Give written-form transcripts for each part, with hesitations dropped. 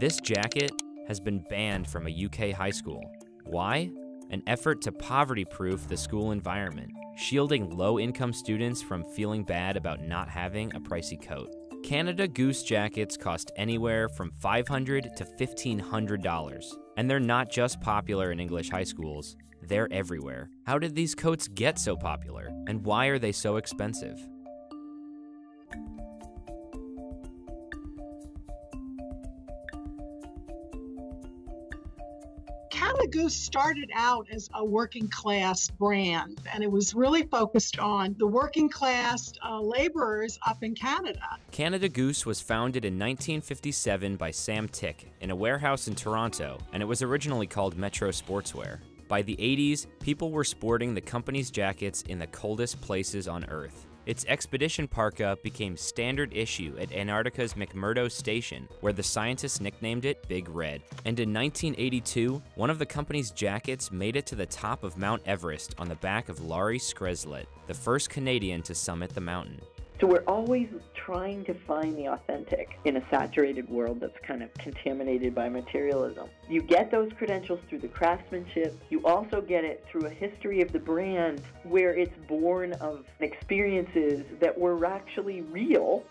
This jacket has been banned from a UK high school. Why? An effort to poverty-proof the school environment, shielding low-income students from feeling bad about not having a pricey coat. Canada Goose jackets cost anywhere from $500 to $1,500, and they're not just popular in English high schools, they're everywhere. How did these coats get so popular, and why are they so expensive? Canada Goose started out as a working class brand, and it was really focused on the working class laborers up in Canada. Canada Goose was founded in 1957 by Sam Tick in a warehouse in Toronto, and it was originally called Metro Sportswear. By the 80s, people were sporting the company's jackets in the coldest places on Earth. Its expedition parka became standard issue at Antarctica's McMurdo Station, where the scientists nicknamed it Big Red. And in 1982, one of the company's jackets made it to the top of Mount Everest on the back of Laurie Skreslet, the first Canadian to summit the mountain. So we're always trying to find the authentic in a saturated world that's kind of contaminated by materialism. You get those credentials through the craftsmanship. You also get it through a history of the brand where it's born of experiences that were actually real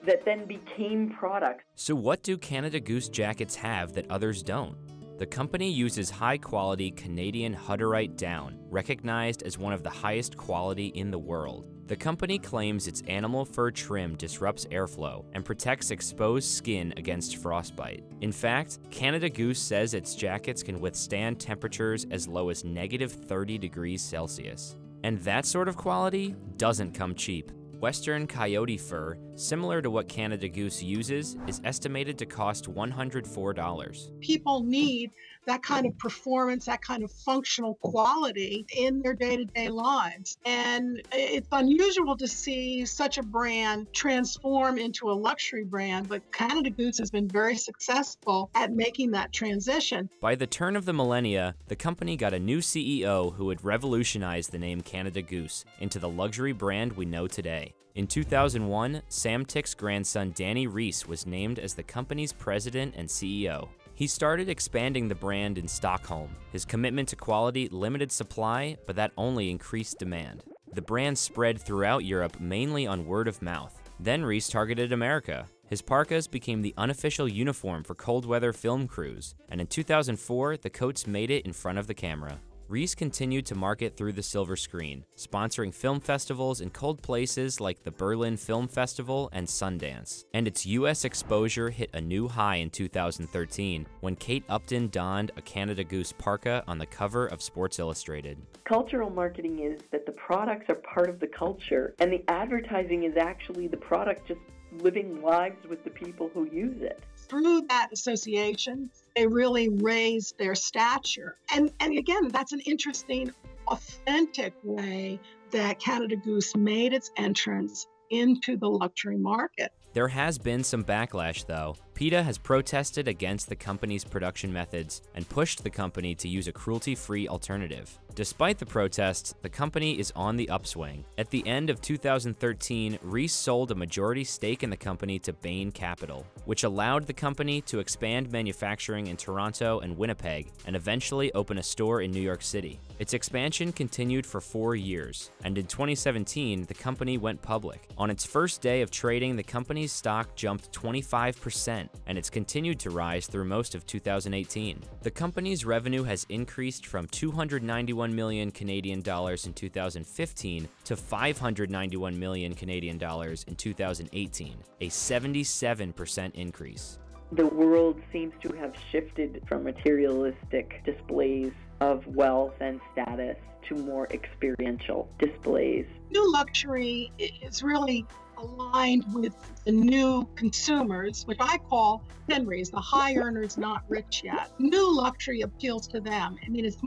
that then became products. So what do Canada Goose jackets have that others don't? The company uses high-quality Canadian Hutterite down, recognized as one of the highest quality in the world. The company claims its animal fur trim disrupts airflow and protects exposed skin against frostbite. In fact, Canada Goose says its jackets can withstand temperatures as low as -30 degrees Celsius. And that sort of quality doesn't come cheap. Western coyote fur, similar to what Canada Goose uses, is estimated to cost $104. People need that kind of performance, that kind of functional quality in their day-to-day lives. And it's unusual to see such a brand transform into a luxury brand, but Canada Goose has been very successful at making that transition. By the turn of the millennia, the company got a new CEO who would revolutionize the name Canada Goose into the luxury brand we know today. In 2001, Sam Tick's grandson Danny Rees was named as the company's president and CEO. He started expanding the brand in Stockholm. His commitment to quality limited supply, but that only increased demand. The brand spread throughout Europe mainly on word of mouth. Then Rees targeted America. His parkas became the unofficial uniform for cold weather film crews, and in 2004, the coats made it in front of the camera. Rees continued to market through the silver screen, sponsoring film festivals in cold places like the Berlin Film Festival and Sundance. And its US exposure hit a new high in 2013 when Kate Upton donned a Canada Goose parka on the cover of Sports Illustrated. Cultural marketing is that the products are part of the culture, and the advertising is actually the product just living lives with the people who use it. Through that association, they really raised their stature. And again, that's an interesting, authentic way that Canada Goose made its entrance into the luxury market. There has been some backlash, though. PETA has protested against the company's production methods and pushed the company to use a cruelty-free alternative. Despite the protests, the company is on the upswing. At the end of 2013, Rees sold a majority stake in the company to Bain Capital, which allowed the company to expand manufacturing in Toronto and Winnipeg and eventually open a store in New York City. Its expansion continued for 4 years, and in 2017, the company went public. On its first day of trading, the company's stock jumped 25%, and it's continued to rise through most of 2018. The company's revenue has increased from 291 million Canadian dollars in 2015 to 591 million Canadian dollars in 2018, a 77% increase. The world seems to have shifted from materialistic displays of wealth and status to more experiential displays. New luxury is really aligned with the new consumers, which I call Henrys, the high earners not rich yet. New luxury appeals to them. I mean, it's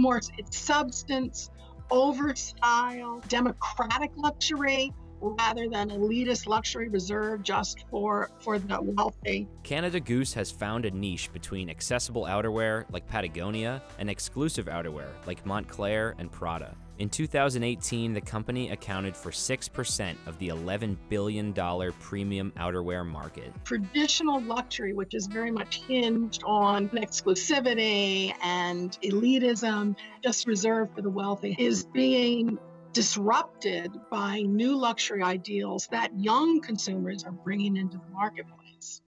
substance, over style, democratic luxury, rather than elitist luxury reserved just for the wealthy. Canada Goose has found a niche between accessible outerwear like Patagonia and exclusive outerwear like Montclair and Prada. In 2018, the company accounted for 6% of the $11 billion premium outerwear market. Traditional luxury, which is very much hinged on exclusivity and elitism, just reserved for the wealthy, is being disrupted by new luxury ideals that young consumers are bringing into the marketplace.